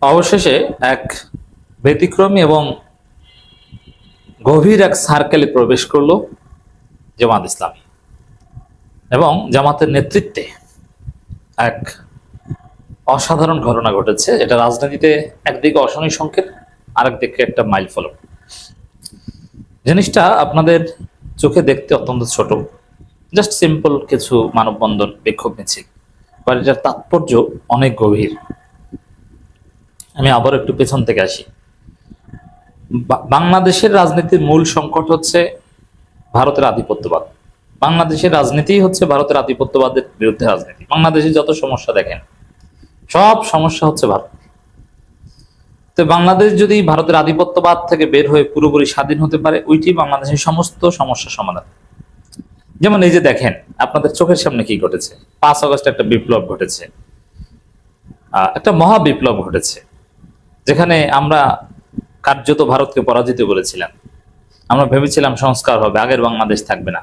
অবশেষে এক ব্যতিক্রমী এবং গভীর এক সার্কেলে প্রবেশ করলো জামাত ইসলামী এবং জামাতের নেতৃত্বে এক অসাধারণ ঘটনা ঘটেছে। এটা রাজনীতিতে একদিকে অশনি সংকেত, আরেকদিকে একটা মাইল ফলক। জিনিসটা আপনাদের চোখে দেখতে অত্যন্ত ছোট, জাস্ট সিম্পল কিছু মানববন্ধন, বিক্ষোভ মিছিল, বাট এটার তাৎপর্য অনেক গভীর। আমি আবার একটু পেছন থেকে আসি। বাংলাদেশের রাজনীতির মূল সংকট হচ্ছে ভারতের আধিপত্যবাদ। বাংলাদেশের রাজনীতি হচ্ছে ভারতের আধিপত্যবাদের বিরুদ্ধে রাজনীতি। বাংলাদেশে যত সমস্যা দেখেন, সব সমস্যা হচ্ছে ভারত। তো বাংলাদেশ যদি ভারতের আধিপত্যবাদ থেকে বের হয়ে পুরোপুরি স্বাধীন হতে পারে, ওইটি বাংলাদেশের সমস্ত সমস্যার সমাধান। যেমন এই যে দেখেন, আপনাদের চোখের সামনে কি ঘটেছে। 5 আগস্ট একটা বিপ্লব ঘটেছে, একটা মহা বিপ্লব ঘটেছে, যেখানে আমরা কার্যত ভারতকে পরাজিত করেছিলাম। আমরা ভেবেছিলাম সংস্কার হবে, আগের বাংলাদেশ থাকবে না।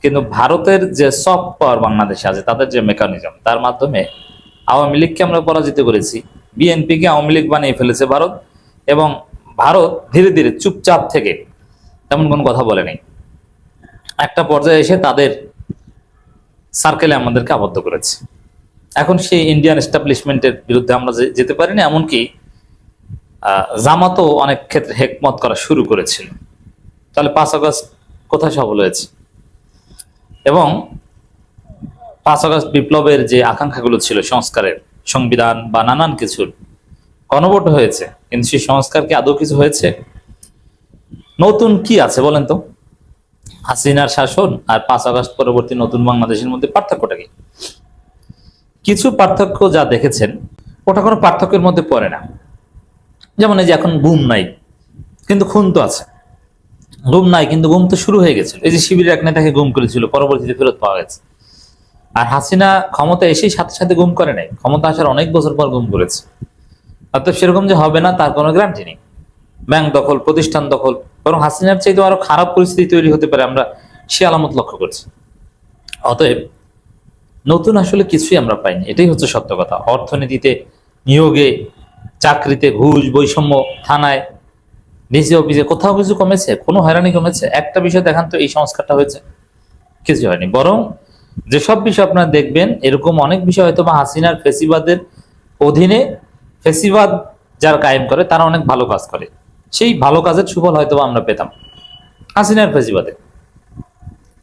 কিন্তু ভারতের যে সফট পাওয়ার বাংলাদেশে আছে, তাদের যে মেকানিজম, তার মাধ্যমে আওয়ামী লীগকে আমরা পরাজিত করেছি। বিএনপিকে আওয়ামী লীগ বানিয়ে ফেলেছে ভারত, এবং ভারত ধীরে ধীরে চুপচাপ থেকে তেমন কোনো কথা বলে নেই। একটা পর্যায়ে এসে তাদের সার্কেলে আমাদেরকে আবদ্ধ করেছে। এখন সেই ইন্ডিয়ান এস্টাবলিশমেন্টের বিরুদ্ধে আমরা যেতে পারিনি, এমনকি জামাতও অনেক ক্ষেত্রে হেকমত করা শুরু করেছিল। তাহলে 5 আগস্ট কোথায় সফল হয়েছে? এবং 5 আগস্ট বিপ্লবের যে আকাঙ্ক্ষাগুলো ছিল সংস্কারের, সংবিধান বা নানান কিছুর, গণভোট হয়েছে, কিন্তু সেই সংস্কার কি আদৌ কিছু হয়েছে? নতুন কি আছে বলেন তো? হাসিনার শাসন আর 5 আগস্ট পরবর্তী নতুন বাংলাদেশের মধ্যে পার্থক্যটা কি? কিছু পার্থক্য যা দেখেছেন, ওটা কোনো পার্থক্যের মধ্যে পড়ে না। যেমন এই যে এখন গুম নাই, কিন্তু খুন তো আছে। গুম নাই, কিন্তু গুম তো শুরু হয়ে গেছিল। এই যে শিবিরের এক নেতাকে গুম করেছিল, পরবর্তীতে ফেরত পাওয়া গেছে। আর হাসিনা ক্ষমতা এসেই সাথে সাথে গুম করে নাই, ক্ষমতা আসার অনেক বছর পর গুম করেছে। অর্থাৎ সেরকম যে হবে না তার কোনো গ্যারান্টি নেই। ব্যাংক দখল, প্রতিষ্ঠান দখল, বরং হাসিনার চাইতে আরো খারাপ পরিস্থিতি তৈরি হতে পারে, আমরা সে আলামত লক্ষ্য করছি। অতএব নতুন আসলে কিছুই আমরা পাইনি, এটাই হচ্ছে সত্য কথা। অর্থনীতিতে, নিয়োগে, চাকরিতে, ঘুষ, বৈষম্য, থানায়, ডিসি অফিসে কোথাও কিছু কমেছে? কোনো হয়রানি কমেছে? একটা বিষয় দেখান তো এই সংস্কারটা হয়েছে? কিছু হয়নি। বরং যেসব বিষয় আপনারা দেখবেন, এরকম অনেক বিষয় হয়তো বা হাসিনার ফেসিবাদের অধীনে, ফেসিবাদ যারা কায়েম করে তারা অনেক ভালো কাজ করে, সেই ভালো কাজের সুফল হয়তো আমরা পেতাম। হাসিনার ফেসিবাদে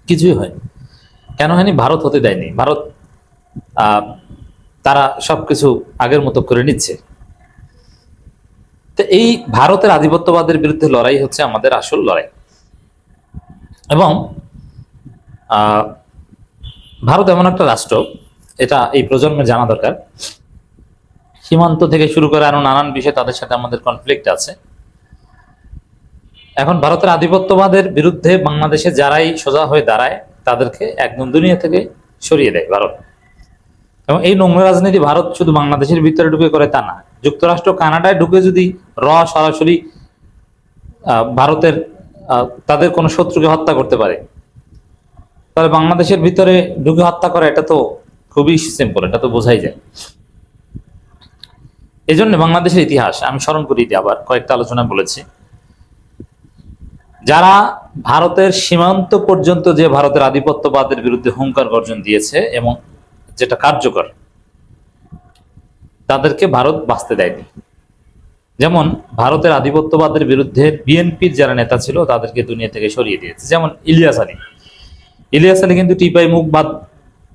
কিছুই হয়নি। কেন হয়নি? ভারত হতে দেয়নি। ভারত তারা সবকিছু আগের মতো করে নিচ্ছে। তো এই ভারতের আধিপত্যবাদের বিরুদ্ধে লড়াই হচ্ছে আমাদের আসল লড়াই। এবং ভারত এমন একটা রাষ্ট্র, এটা এই প্রজন্মের জানা দরকার। সীমান্ত থেকে শুরু করে আরো নানান বিষয় তাদের সাথে আমাদের কনফ্লিক্ট আছে। এখন ভারতের আধিপত্যবাদের বিরুদ্ধে বাংলাদেশে যারাই সোজা হয়ে দাঁড়ায়, তাদেরকে একদম দুনিয়া থেকে সরিয়ে দেয় ভারত। এবং এই নোংরা রাজনীতি ভারত শুধু বাংলাদেশের ভিতরে ঢুকে করে তা না, যুক্তরাষ্ট্র, কানাডায় ঢুকে যদি সরাসরি ভারতের তাদের কোনো শত্রুকে হত্যা করতে পারে, তাহলে বাংলাদেশের ভিতরে ঢুকে হত্যা করা, এটা তো খুবই সিম্পল, এটা তো বোঝাই যায়। এই জন্য বাংলাদেশের ইতিহাস আমি স্মরণ করি, আবার কয়েকটা আলোচনা বলেছি, যারা ভারতের সীমান্ত পর্যন্ত যে ভারতের আধিপত্যবাদের বিরুদ্ধে হুঙ্কার গর্জন দিয়েছে এবং যেটা কার্যকর, তাদেরকে ভারত বাঁচতে দেয়নি। যেমন ভারতের আধিপত্যবাদের বিরুদ্ধে বিএনপির যারা নেতা ছিল তাদেরকে দুনিয়া থেকে সরিয়ে দিয়েছে। যেমন ইলিয়াস আলী কিন্তু টিপাই মুখ বাঁধ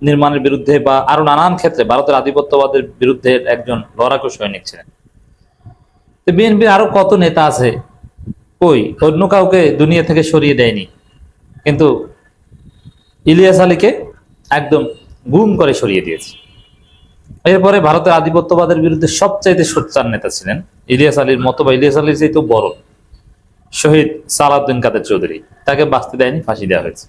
নির্মাণের বিরুদ্ধে বা আরো নানান ক্ষেত্রে ভারতের আধিপত্যবাদের বিরুদ্ধে একজন লড়াকু সৈনিক ছিলেন। বিএনপির আরো কত নেতা আছে, কই অন্য কাউকে দুনিয়া থেকে সরিয়ে দেয়নি, কিন্তু ইলিয়াস আলীকে একদম গুম করে সরিয়ে দিয়েছে। এরপরে ভারতের আধিপত্যবাদের বিরুদ্ধে সবচাইতে সোচ্চার নেতা ছিলেন ইলিয়াস আলীর মতো, বা ইলিয়াস আলীর চাইতে বড়, শহীদ সালাউদ্দিন কাদের চৌধুরী। তাকে বাঁচতে দেয়নি, ফাঁসি দেওয়া হয়েছে।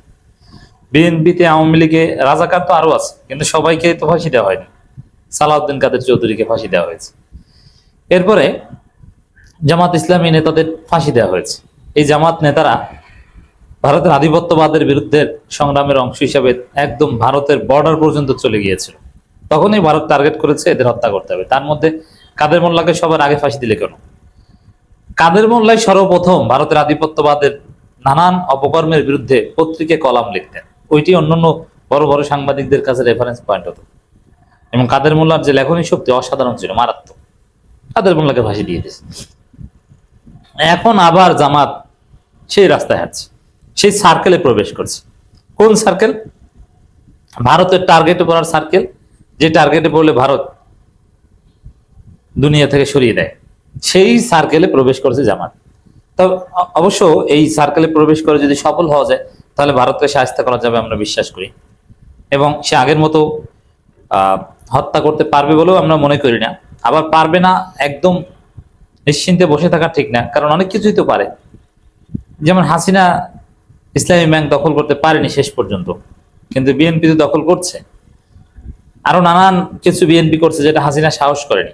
বিএনপিতে, আওয়ামী লীগে রাজাকার তো আরো আছে, কিন্তু সবাইকে তো ফাঁসি দেওয়া হয়নি, সালাউদ্দিন কাদের চৌধুরীকে ফাঁসি দেওয়া হয়েছে। এরপরে জামাত ইসলামী নেতাদের ফাঁসি দেওয়া হয়েছে। এই জামাত নেতারা ভারতের আধিপত্যবাদের বিরুদ্ধে সংগ্রামের অংশ হিসাবে একদম ভারতের বর্ডার পর্যন্ত চলে গিয়েছিল। তখনই ভারত টার্গেট করেছে এদের হত্যা করতে হবে। তার মধ্যে কাদের মোল্লাকে সবার আগে ফাঁসি দিলে কেন? কাদের মোল্লাই সর্বপ্রথম ভারতের আধিপত্যবাদের নানান অপকর্মের বিরুদ্ধে পত্রিকায় কলাম লিখতেন। ওইটি অন্যান্য বড় বড় সাংবাদিকদের কাছে রেফারেন্স পয়েন্ট হতো। এবং কাদের মোল্লার যে লেখনী শক্তি অসাধারণ ছিল, মারাত্মক। কাদের মোল্লাকে ফাঁসি দিয়ে দিয়েছে। এখন আবার জামাত সেই রাস্তায় হাঁটছে, সেই সার্কেলে প্রবেশ করছে। কোন সার্কেল? ভারতের টার্গেটে পড়ার সার্কেল, যে টার্গেটে পড়লে ভারত দুনিয়া থেকে সরিয়ে দেয়, সেই সার্কেলে প্রবেশ করেছে জামাত। তো অবশ্য এই সার্কেলে প্রবেশ করে যদি সফল হওয়া যায় তাহলে ভারতকে সাহায্য করা যাবে আমরা বিশ্বাস করি। এবং সে আগের মতো হত্যা করতে পারবে বলেও আমরা মনে করি না। আবার পারবে না একদম নিশ্চিন্তে বসে থাকা ঠিক না, কারণ অনেক কিছুই তো পারে। যেমন হাসিনা ইসলামী ব্যাংক দখল করতে পারেনি শেষ পর্যন্ত, কিন্তু বিএনপি তো দখল করছে। আরো নানান কিছু বিএনপি করছে যেটা হাসিনা সাহস করেনি।